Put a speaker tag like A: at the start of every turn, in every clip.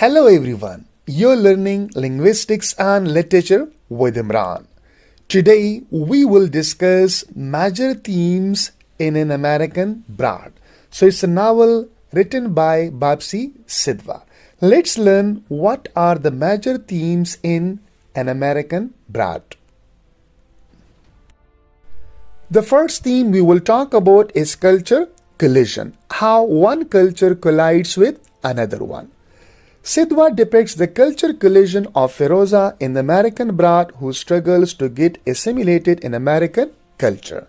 A: Hello everyone, you're learning linguistics and literature with Imran. Today we will discuss major themes in an American Brat. So it's a novel written by Bapsi Sidhwa. Let's learn what are the major themes in an American Brat. The first theme we will talk about is culture collision, how one culture collides with another one. Sidhwa depicts the culture collision of Feroza in the American Brat who struggles to get assimilated in American culture.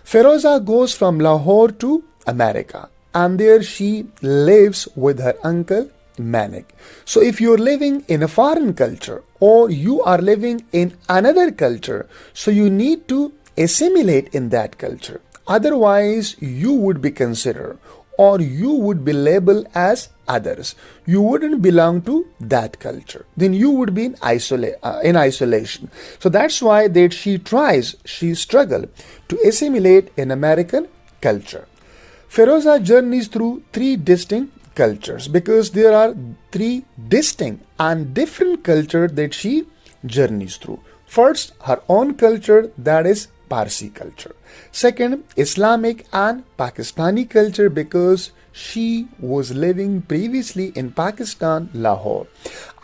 A: Feroza goes from Lahore to America and there she lives with her uncle Manik. So if you're living in a foreign culture or you are living in another culture, so you need to assimilate in that culture. Otherwise, you would be considered or you would be labeled as others. You wouldn't belong to that culture. Then you would be in isolation. So that's why that she struggles to assimilate in American culture. Feroza journeys through three distinct cultures because there are three distinct and different cultures that she journeys through. First, her own culture, that is Parsi culture. Second, Islamic and Pakistani culture because she was living previously in Pakistan, Lahore.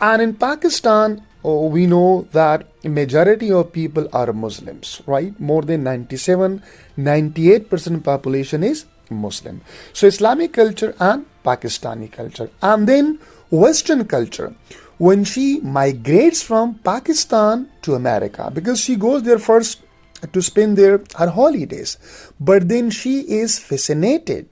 A: And in Pakistan, we know that majority of people are Muslims, right? More than 98% population is Muslim. So Islamic culture and Pakistani culture. And then Western culture. When she migrates from Pakistan to America, because she goes there first to spend her holidays, but then she is fascinated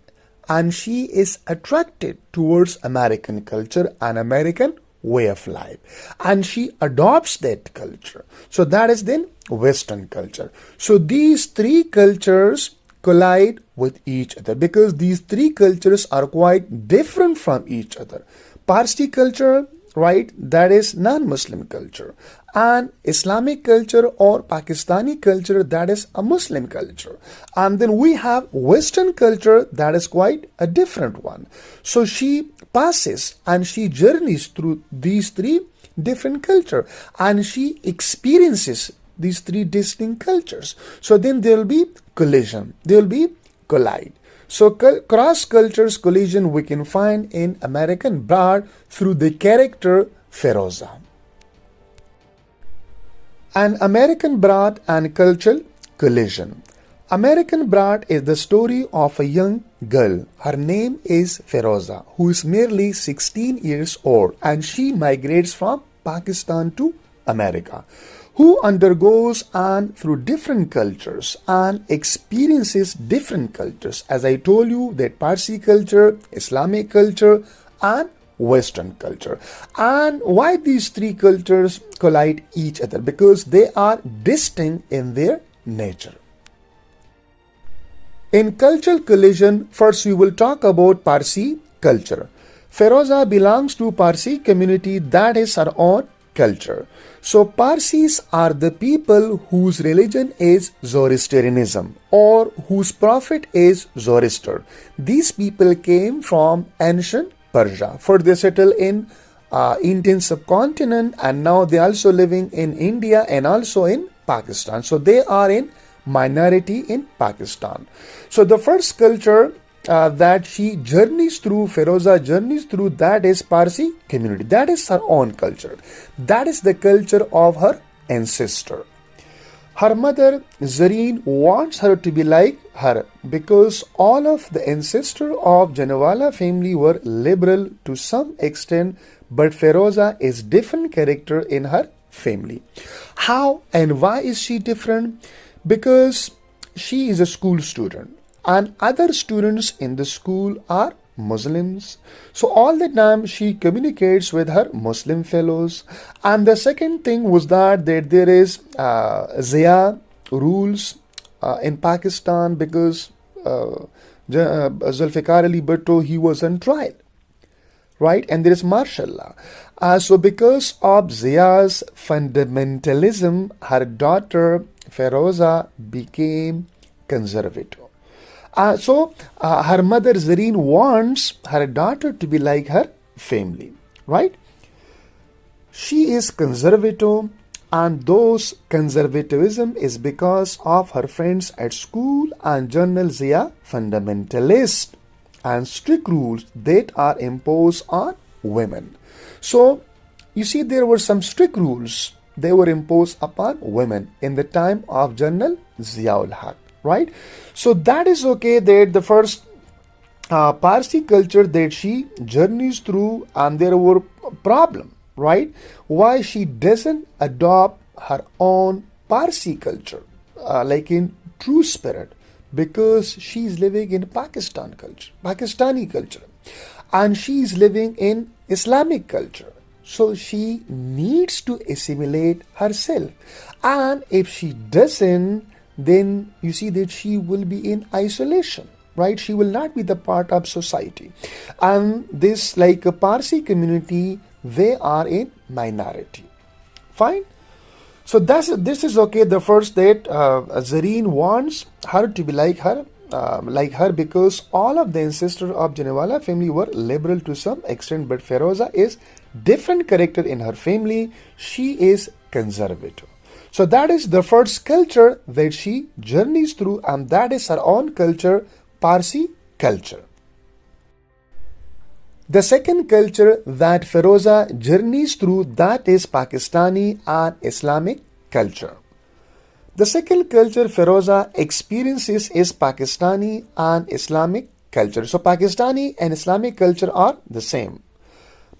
A: and she is attracted towards American culture and American way of life, and she adopts that culture. So that is then Western culture. So these three cultures collide with each other because these three cultures are quite different from each other. Parsi culture, right, that is non-Muslim culture, and Islamic culture or Pakistani culture, that is a Muslim culture, and then we have Western culture that is quite a different one. So she passes and she journeys through these three different culture and she experiences these three distinct cultures. So then there will be collision, there will be collide. So cross cultures collision we can find in American Brat through the character Feroza. An American Brat and cultural collision. American Brat is the story of a young girl. Her name is Feroza, who is merely 16 years old, and she migrates from Pakistan to America, who undergoes and through different cultures and experiences different cultures. As I told you, that Parsi culture, Islamic culture, and Western culture. And why these three cultures collide each other? Because they are distinct in their nature. In cultural collision, first we will talk about Parsi culture. Feroza belongs to Parsi community, that is her own culture. So Parsis are the people whose religion is Zoroastrianism or whose prophet is Zoroaster. These people came from ancient Persia. First they settled in Indian subcontinent and now they are also living in India and also in Pakistan. So they are in minority in Pakistan. So the first culture that she journeys through, Feroza journeys through, that is Parsi community. That is her own culture. That is the culture of her ancestor. Her mother Zareen wants her to be like her because all of the ancestors of Janawala family were liberal to some extent, but Feroza is different character in her family. How and why is she different? Because she is a school student and other students in the school are Muslims. So all the time she communicates with her Muslim fellows. And the second thing was that there is Zia rules in Pakistan because Zulfikar Ali Bhutto, he was on trial, right? And there is martial law. So because of Zia's fundamentalism, her daughter Feroza became conservative. Her mother Zareen wants her daughter to be like her family, right? She is conservative, and those conservatism is because of her friends at school and journals. They are fundamentalist and strict rules that are imposed on women. So you see, there were some strict rules they were imposed upon women in the time of General Ziaul Haq, right? So that is okay that the first Parsi culture that she journeys through, and there were problem, right? Why she doesn't adopt her own Parsi culture, like in true spirit, because she's living in Pakistani culture, and she's living in Islamic culture. So she needs to assimilate herself, and if she doesn't, then you see that she will be in isolation, right? She will not be the part of society. And this, like a Parsi community, they are in minority. Fine. So this is okay. The first that Zareen wants her to be like her because all of the ancestors of Janewala family were liberal to some extent, but Feroza is different character in her family. She is conservative. So that is the first culture that she journeys through, and that is her own culture, Parsi culture. The second culture that Feroza journeys through, that is Pakistani and Islamic culture. The second culture Feroza experiences is Pakistani and Islamic culture. So Pakistani and Islamic culture are the same.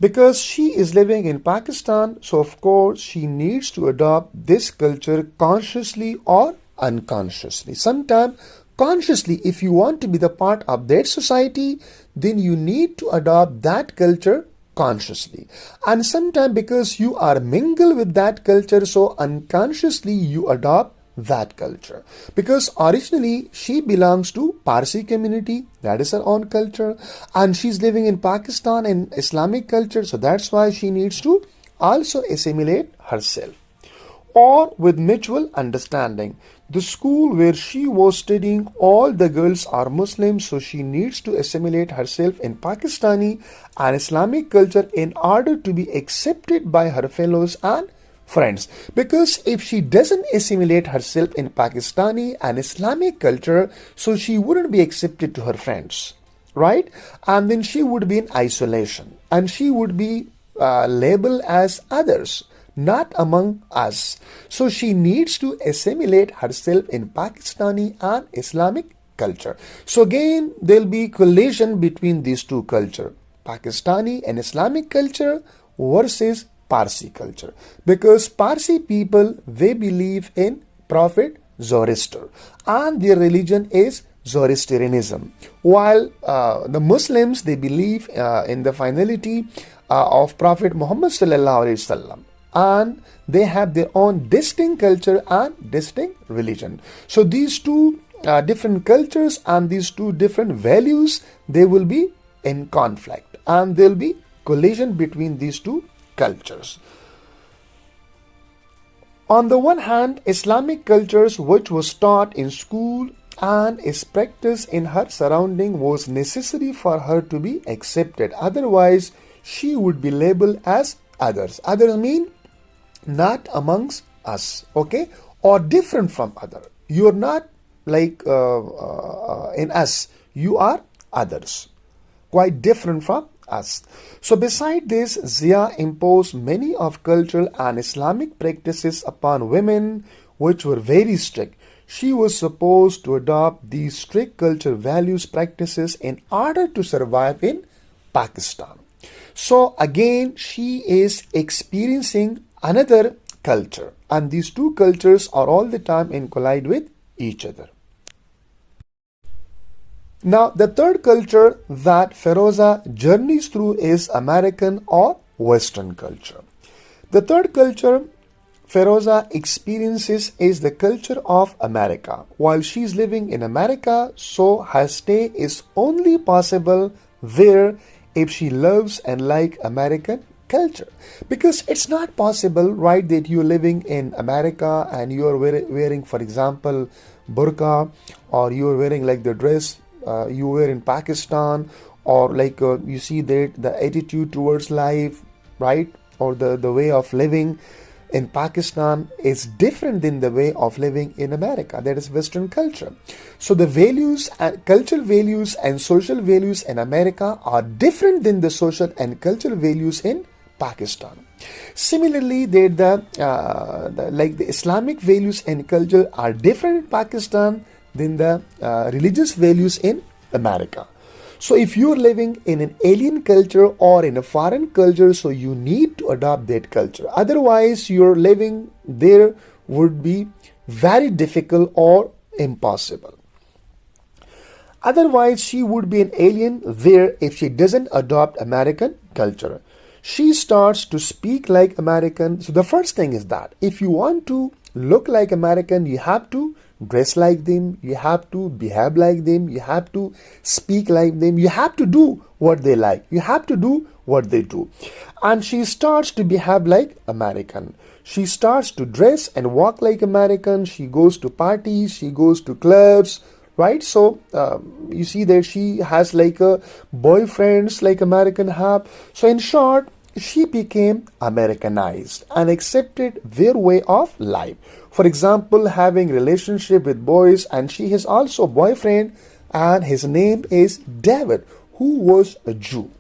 A: Because she is living in Pakistan, so of course she needs to adopt this culture consciously or unconsciously. Sometimes consciously, if you want to be the part of that society, then you need to adopt that culture consciously. And sometimes because you are mingled with that culture, so unconsciously you adopt that culture. Because originally she belongs to Parsi community, that is her own culture, and she's living in Pakistan and Islamic culture, so that's why she needs to also assimilate herself. Or with mutual understanding. The school where she was studying, all the girls are Muslims, so she needs to assimilate herself in Pakistani and Islamic culture in order to be accepted by her fellows and friends. Because if she doesn't assimilate herself in Pakistani and Islamic culture, so she wouldn't be accepted to her friends, right? And then she would be in isolation, and she would be labeled as others, not among us. So she needs to assimilate herself in Pakistani and Islamic culture. So again, there'll be collision between these two cultures, Pakistani and Islamic culture versus Parsi culture. Because Parsi people, they believe in Prophet Zoroaster, and their religion is Zoroastrianism, while the Muslims, they believe in the finality of Prophet Muhammad sallallahu alaihi wasallam, and they have their own distinct culture and distinct religion. So these two different cultures and these two different values, they will be in conflict, and there will be collision between these two cultures. On the one hand, Islamic cultures, which was taught in school and is practiced in her surrounding, was necessary for her to be accepted. Otherwise, she would be labeled as others. Others mean not amongst us, okay, or different from other. You are not like in us. You are others, quite different from us. So beside this, Zia imposed many of cultural and Islamic practices upon women, which were very strict. She was supposed to adopt these strict cultural values practices in order to survive in Pakistan. So again, she is experiencing another culture, and these two cultures are all the time in collide with each other. Now, the third culture that Feroza journeys through is American or Western culture. The third culture Feroza experiences is the culture of America. While she's living in America, so her stay is only possible there if she loves and like American culture. Because it's not possible, right, that you're living in America and you're wearing, for example, burqa, or you're wearing like the dress you wear in Pakistan, or like you see that the attitude towards life, right, or the way of living in Pakistan is different than the way of living in America. That is Western culture. So the values, cultural values and social values in America are different than the social and cultural values in Pakistan. Similarly, the Islamic values and culture are different in Pakistan than the religious values in America. So if you're living in an alien culture or in a foreign culture, so you need to adopt that culture. Otherwise, your living there would be very difficult or impossible. Otherwise, she would be an alien there if she doesn't adopt American culture. She starts to speak like American. So the first thing is that if you want to look like American, you have to dress like them, you have to behave like them, you have to speak like them, you have to do what they like, you have to do what they do. And she starts to behave like American. She starts to dress and walk like American. She goes to parties, she goes to clubs, right? So you see that she has like a boyfriends like American have. So in short, she became Americanized and accepted their way of life. For example, having relationship with boys, and she has also a boyfriend and his name is David, who was a Jew.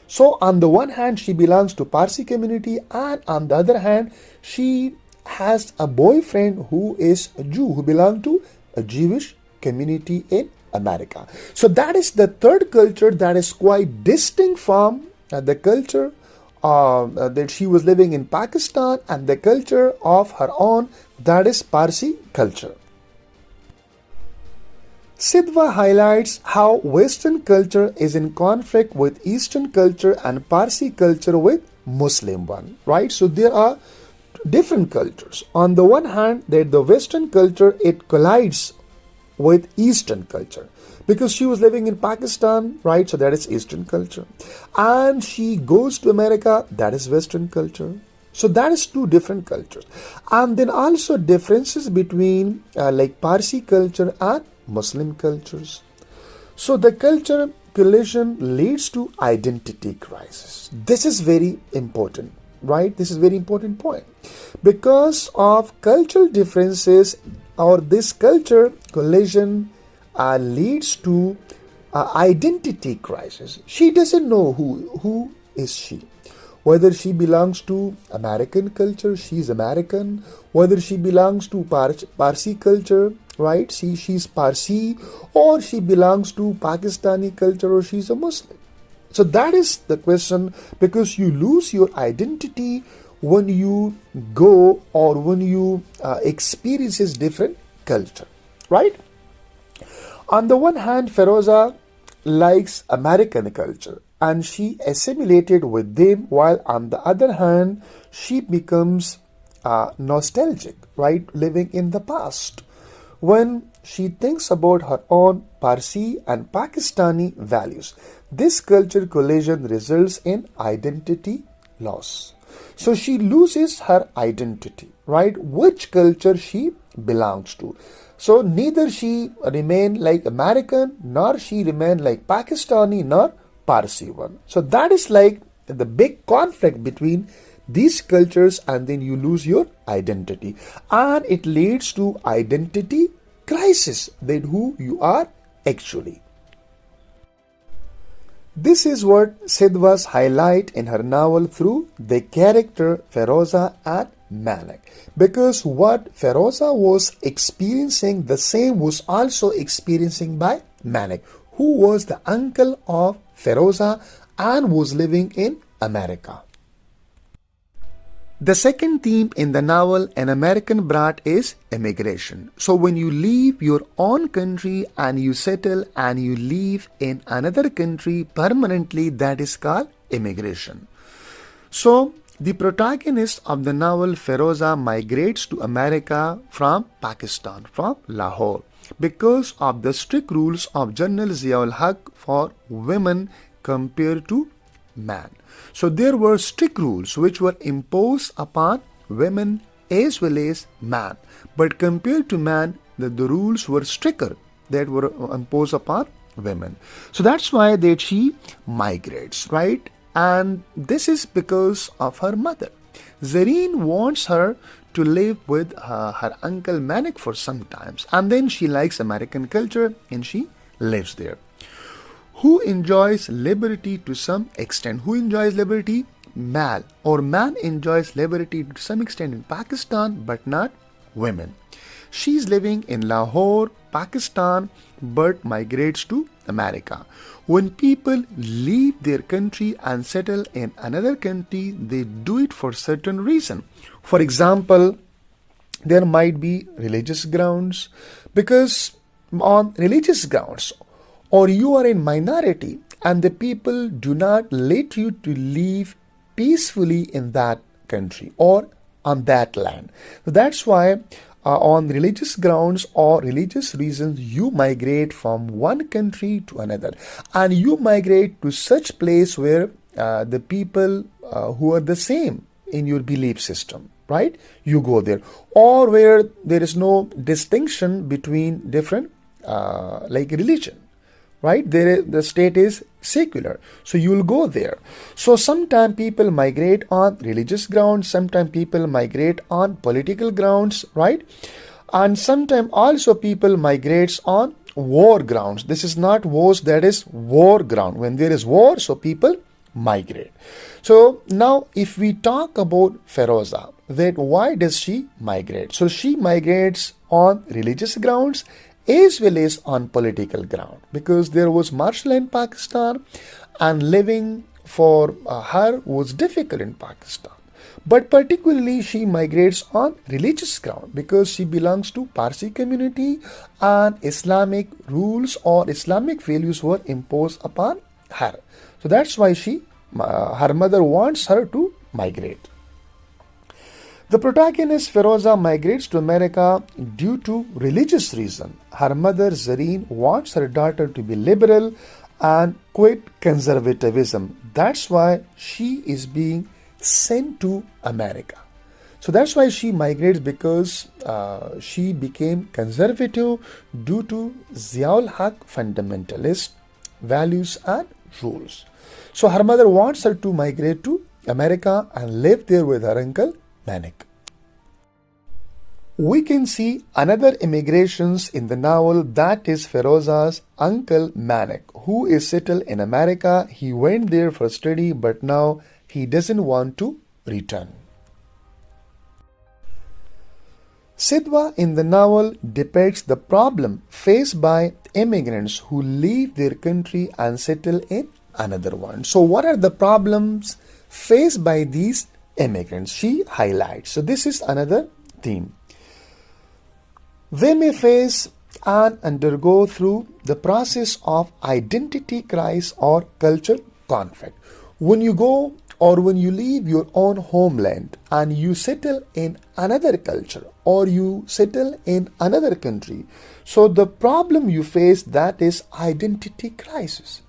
A: So on the one hand, she belongs to Parsi community, and on the other hand, she has a boyfriend who is a Jew, who belongs to a Jewish community in America. So that is the third culture that is quite distinct from the culture that she was living in Pakistan and the culture of her own, that is Parsi culture. Sidhwa highlights how Western culture is in conflict with Eastern culture and Parsi culture with Muslim one, right? So there are different cultures. On the one hand, that the Western culture, it collides with Eastern culture, because she was living in Pakistan, right? So that is Eastern culture. And she goes to America, that is Western culture. So that is two different cultures. And then also differences between like Parsi culture and Muslim cultures. So the culture collision leads to identity crisis. This is very important, right? This is very important point. Because of cultural differences, or this culture collision leads to identity crisis. She doesn't know who is she. Whether she belongs to American culture, she's American. Whether she belongs to Parsi culture, right? She's Parsi, or she belongs to Pakistani culture, or she's a Muslim. So that is the question, because you lose your identity when you go or when you experience different culture, right? On the one hand, Feroza likes American culture and she assimilated with them, while on the other hand, she becomes nostalgic, right? Living in the past. When she thinks about her own Parsi and Pakistani values, this culture collision results in identity loss. So she loses her identity, right? Which culture she belongs to. So neither she remain like American, nor she remain like Pakistani, nor Parsi one. So that is like the big conflict between these cultures, and then you lose your identity. And it leads to identity crisis, then who you are actually. This is what Sidhwa's highlight in her novel through the character Feroza and Manik. Because what Feroza was experiencing, the same was also experiencing by Manik, who was the uncle of Feroza and was living in America. The second theme in the novel An American Brat is immigration. So when you leave your own country and you settle and you live in another country permanently, that is called immigration. So the protagonist of the novel Feroza migrates to America from Pakistan, from Lahore, because of the strict rules of General Ziaul Haq for women compared to man. So there were strict rules which were imposed upon women as well as man. But compared to man, the rules were stricter that were imposed upon women. So that's why that she migrates, right? And this is because of her mother. Zareen wants her to live with her uncle Manik for some times, and then she likes American culture and she lives there. Who enjoys liberty to some extent? Who enjoys liberty? Man, or man enjoys liberty to some extent in Pakistan, but not women. She's living in Lahore, Pakistan, but migrates to America. When people leave their country and settle in another country, they do it for certain reason. For example, there might be religious grounds, because on religious grounds, or you are in minority and the people do not let you to live peacefully in that country or on that land. That's why on religious grounds or religious reasons, you migrate from one country to another, and you migrate to such place where the people who are the same in your belief system, right? You go there, or where there is no distinction between different like religion, right? The state is secular, so you will go there. So sometimes people migrate on religious grounds, sometimes people migrate on political grounds, right? And sometimes also people migrates on war grounds. This is not wars, that is war ground. When there is war, so people migrate. So now if we talk about Feroza, that why does she migrate? So she migrates on religious grounds as well as on political ground, because there was martial law in Pakistan and living for her was difficult in Pakistan. But particularly she migrates on religious ground because she belongs to Parsi community and Islamic rules or Islamic values were imposed upon her. So that's why her mother wants her to migrate. The protagonist Feroza migrates to America due to religious reason. Her mother Zareen wants her daughter to be liberal and quit conservatism. That's why she is being sent to America. So that's why she migrates, because she became conservative due to Ziaul Haq fundamentalist values and rules. So her mother wants her to migrate to America and live there with her uncle Manik. We can see another immigrations in the novel, that is Feroza's uncle Manik, who is settled in America. He went there for study, but now he doesn't want to return. Sidhwa in the novel depicts the problem faced by immigrants who leave their country and settle in another one. So what are the problems faced by these immigrants? She highlights. So this is another theme. They may face and undergo through the process of identity crisis or culture conflict. When you go or when you leave your own homeland and you settle in another culture or you settle in another country, so the problem you face, that is identity crisis,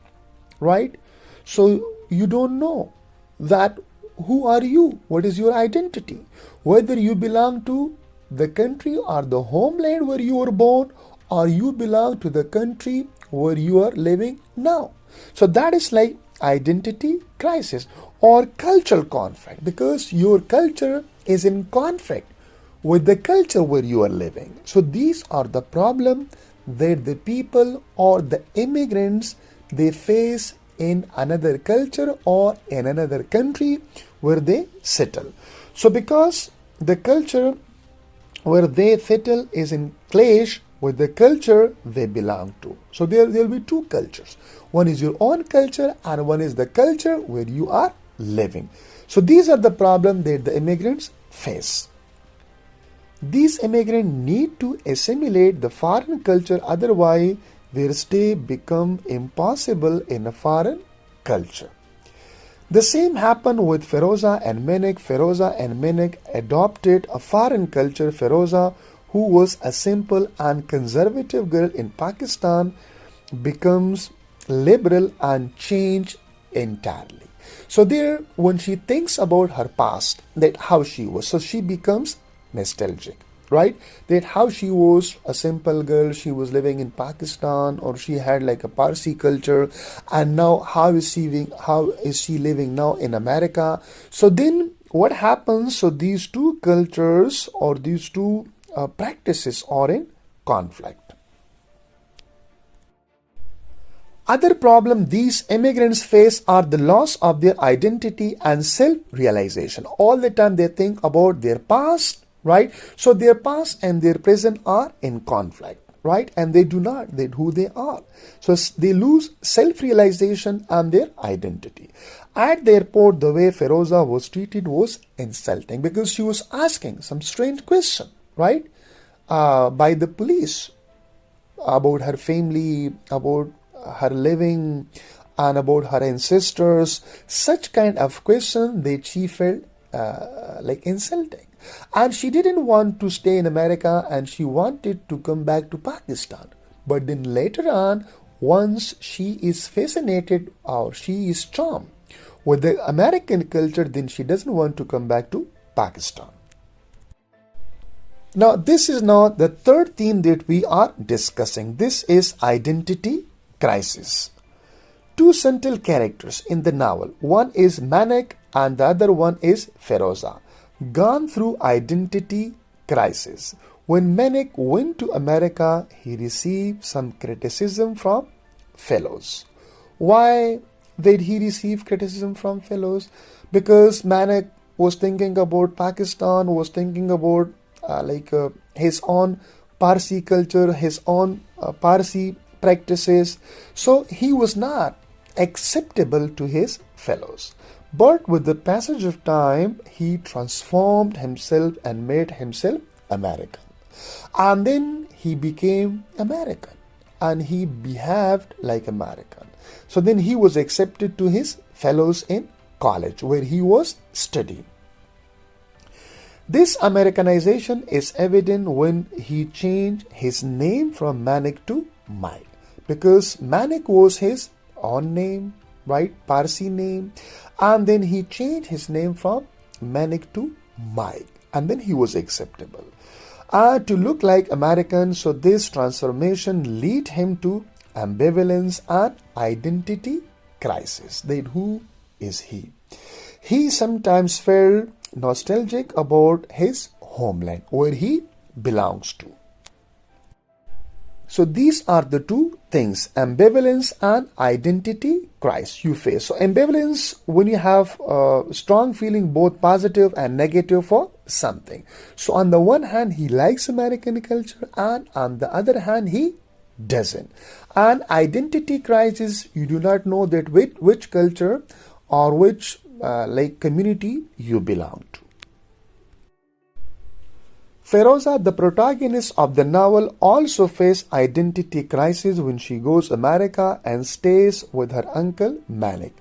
A: right? So you don't know that who are you, what is your identity, whether you belong to the country or the homeland where you were born, or you belong to the country where you are living now. So that is like identity crisis or cultural conflict, because your culture is in conflict with the culture where you are living. So these are the problems that the people or the immigrants they face in another culture or in another country where they settle. So because the culture where they settle is in clash with the culture they belong to. So there will be two cultures. One is your own culture and one is the culture where you are living. So these are the problems that the immigrants face. These immigrants need to assimilate the foreign culture, otherwise their stay become impossible in a foreign culture. The same happened with Feroza and Manik. Feroza and Manik adopted a foreign culture. Feroza, who was a simple and conservative girl in Pakistan, becomes liberal and changed entirely. So there, when she thinks about her past, that how she was, so she becomes nostalgic. right? That how she was a simple girl, she was living in Pakistan, or she had like a Parsi culture, and now how is she living now in America? So then what happens? So these two cultures or these two practices are in conflict. Other problem these immigrants face are the loss of their identity and self-realization. All the time they think about their past, right? So their past and their present are in conflict, right? And they do not, they who they are. So they lose self-realization and their identity. At the airport, the way Feroza was treated was insulting because she was asking some strange question, right? By the police about her family, about her living, and about her ancestors. Such kind of question that she felt like insulting. And she didn't want to stay in America and she wanted to come back to Pakistan. But then later on, once she is fascinated or she is charmed with the American culture, then she doesn't want to come back to Pakistan. Now, this is now the third theme that we are discussing. This is identity crisis. Two central characters in the novel, one is Manik and the other one is Feroza, gone through identity crisis. When Manik went to America, he received some criticism from fellows. Why did he receive criticism from fellows? Because Manik was thinking about Pakistan, was thinking about his own Parsi culture, his own Parsi practices. So he was not acceptable to his fellows. But with the passage of time, he transformed himself and made himself American. And then he became American and he behaved like American. So then he was accepted to his fellows in college where he was studying. This Americanization is evident when he changed his name from Manik to Mike, because Manik was his own name, right, Parsi name, and then he changed his name from Manik to Mike, and then he was acceptable to look like American. So this transformation lead him to ambivalence and identity crisis. Then who is he? He sometimes felt nostalgic about his homeland where he belongs to. So these are the two things, ambivalence and identity crisis you face. So ambivalence, when you have a strong feeling both positive and negative for something. So on the one hand, he likes American culture, and on the other hand, he doesn't. And identity crisis, you do not know that which culture or which community you belong to. Feroza, the protagonist of the novel, also faced identity crisis when she goes to America and stays with her uncle Manik.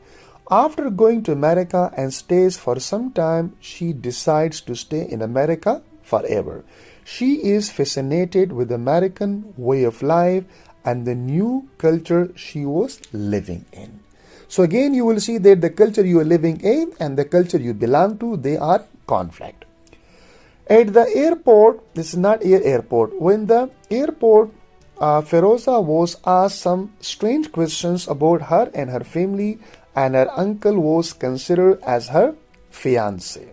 A: After going to America and stays for some time, she decides to stay in America forever. She is fascinated with the American way of life and the new culture she was living in. So again, you will see that the culture you are living in and the culture you belong to, they are conflict. At the airport, this is not airport, when the airport, Feroza was asked some strange questions about her and her family, and her uncle was considered as her fiancé.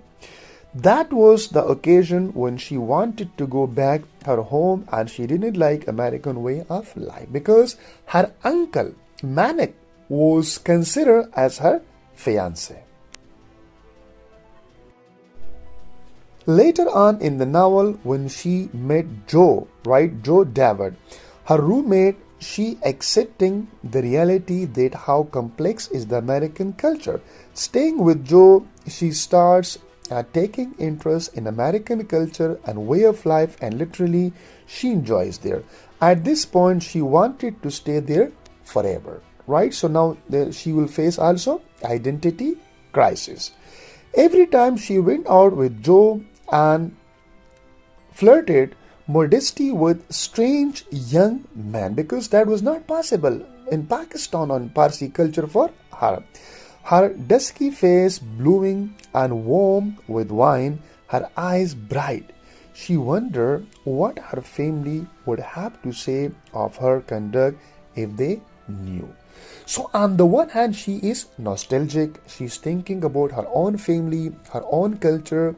A: That was the occasion when she wanted to go back her home, and she didn't like American way of life because her uncle Manik was considered as her fiancé. Later on in the novel, when she met Joe David, her roommate, she accepting the reality that how complex is the American culture. Staying with Joe, she starts taking interest in American culture and way of life, and literally she enjoys there. At this point, she wanted to stay there forever, right? So now she will face also identity crisis. Every time she went out with Joe and flirted modesty with strange young men, because that was not possible in Pakistan or in Parsi culture for her. Her dusky face blooming and warm with wine, her eyes bright. she wondered what her family would have to say of her conduct if they knew. So on the one hand, she is nostalgic. She's thinking about her own family, her own culture,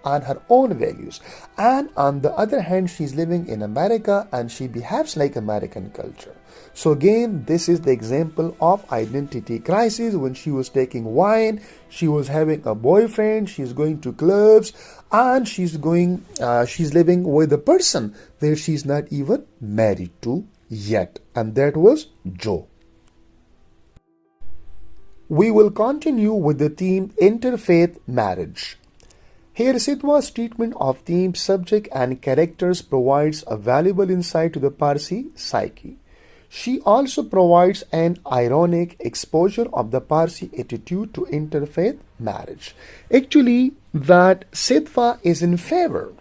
A: and her own values. And on the other hand, she's living in America and she behaves like American culture. So again, this is the example of identity crisis. When she was taking wine, she was having a boyfriend, she's going to clubs, and she's living with a person where she's not even married to yet. And that was Joe. We will continue with the theme Interfaith Marriage. Here, Sidhwa's treatment of theme, subject, and characters provides a valuable insight to the Parsi psyche. She also provides an ironic exposure of the Parsi attitude to interfaith marriage. Actually, that Sidhwa is in favor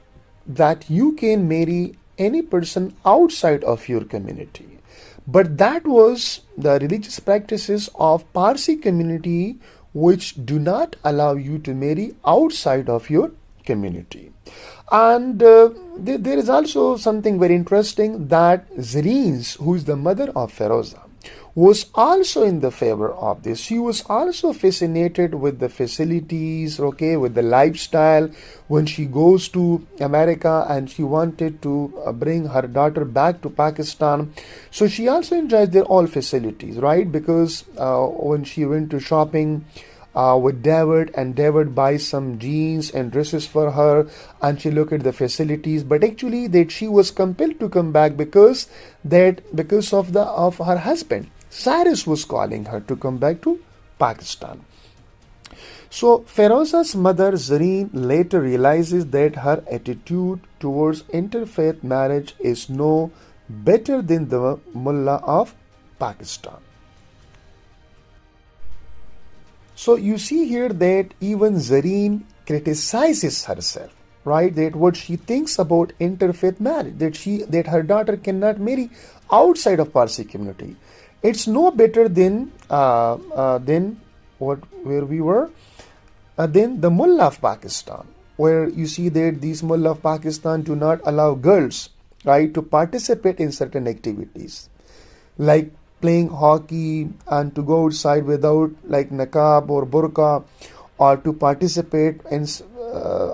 A: that you can marry any person outside of your community. But that was the religious practices of Parsi community which do not allow you to marry outside of your community. And there is also something very interesting that Zareen, who is the mother of Feroza, was also in the favor of this. She was also fascinated with the facilities, with the lifestyle when she goes to America, and she wanted to bring her daughter back to Pakistan. So she also enjoys their all facilities, right? Because when she went to shopping with David, and David buys some jeans and dresses for her, and she looked at the facilities, but actually that she was compelled to come back because of her husband. Cyrus was calling her to come back to Pakistan. So Feroza's mother Zareen later realizes that her attitude towards interfaith marriage is no better than the mullah of Pakistan. So you see here that even Zareen criticizes herself, right? That what she thinks about interfaith marriage, that her daughter cannot marry outside of Parsi community. It's no better than than the mullah of Pakistan, where you see that these mullah of Pakistan do not allow girls, right, to participate in certain activities, like playing hockey and to go outside without like niqab or burqa, or to participate in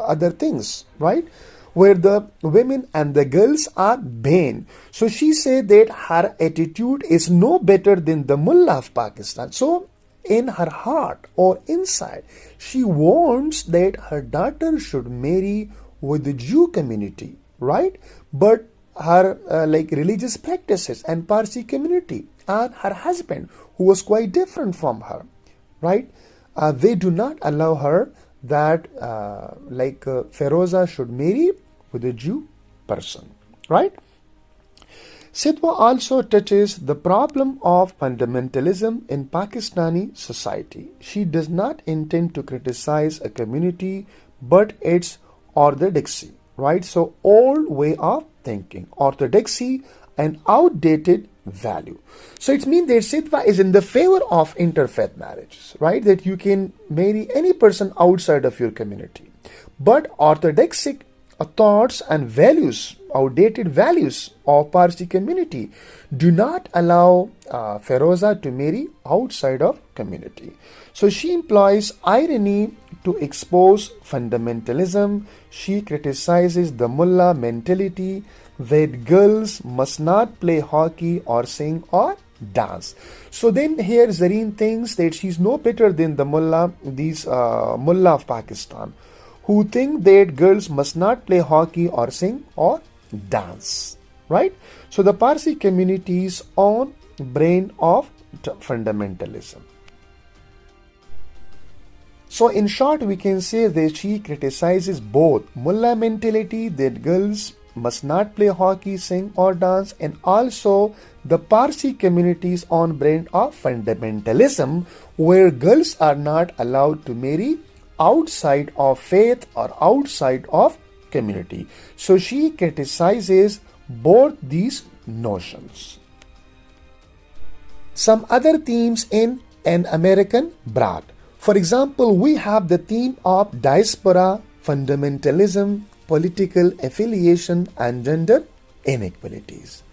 A: other things, right, where the women and the girls are banned. So she said that her attitude is no better than the mullah of Pakistan. So in her heart or inside, she wants that her daughter should marry with the Jew community, right? But her religious practices and Parsi community, and her husband, who was quite different from her, right? They do not allow her that Feroza should marry with a Jew person, right? Sidhwa also touches the problem of fundamentalism in Pakistani society. She does not intend to criticize a community, but its orthodoxy, right? So old way of thinking, orthodoxy, and outdated value. So it means that Sidhwa is in the favor of interfaith marriages, right? That you can marry any person outside of your community. But orthodoxic thoughts and values, outdated values of Parsi community do not allow Feroza to marry outside of community. So she employs irony to expose fundamentalism. She criticizes the mullah mentality that girls must not play hockey or sing or dance. So then here Zareen thinks that she's no better than the mullah of Pakistan, who think that girls must not play hockey or sing or dance, right? So the Parsi community's own brain of fundamentalism. So in short, we can say that she criticizes both mullah mentality, that girls must not play hockey, sing or dance, and also the Parsi community's own brand of fundamentalism, where girls are not allowed to marry outside of faith or outside of community. So she criticizes both these notions. Some other themes in An American Brat. For example, we have the theme of diaspora, fundamentalism, political affiliation, and gender inequalities.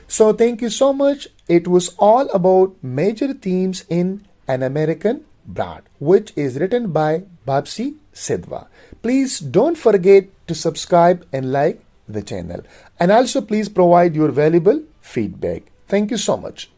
A: So, thank you so much. It was all about major themes in An American Brat, which is written by Bapsi Sidhwa. Please don't forget to subscribe and like the channel. And also, please provide your valuable feedback. Thank you so much.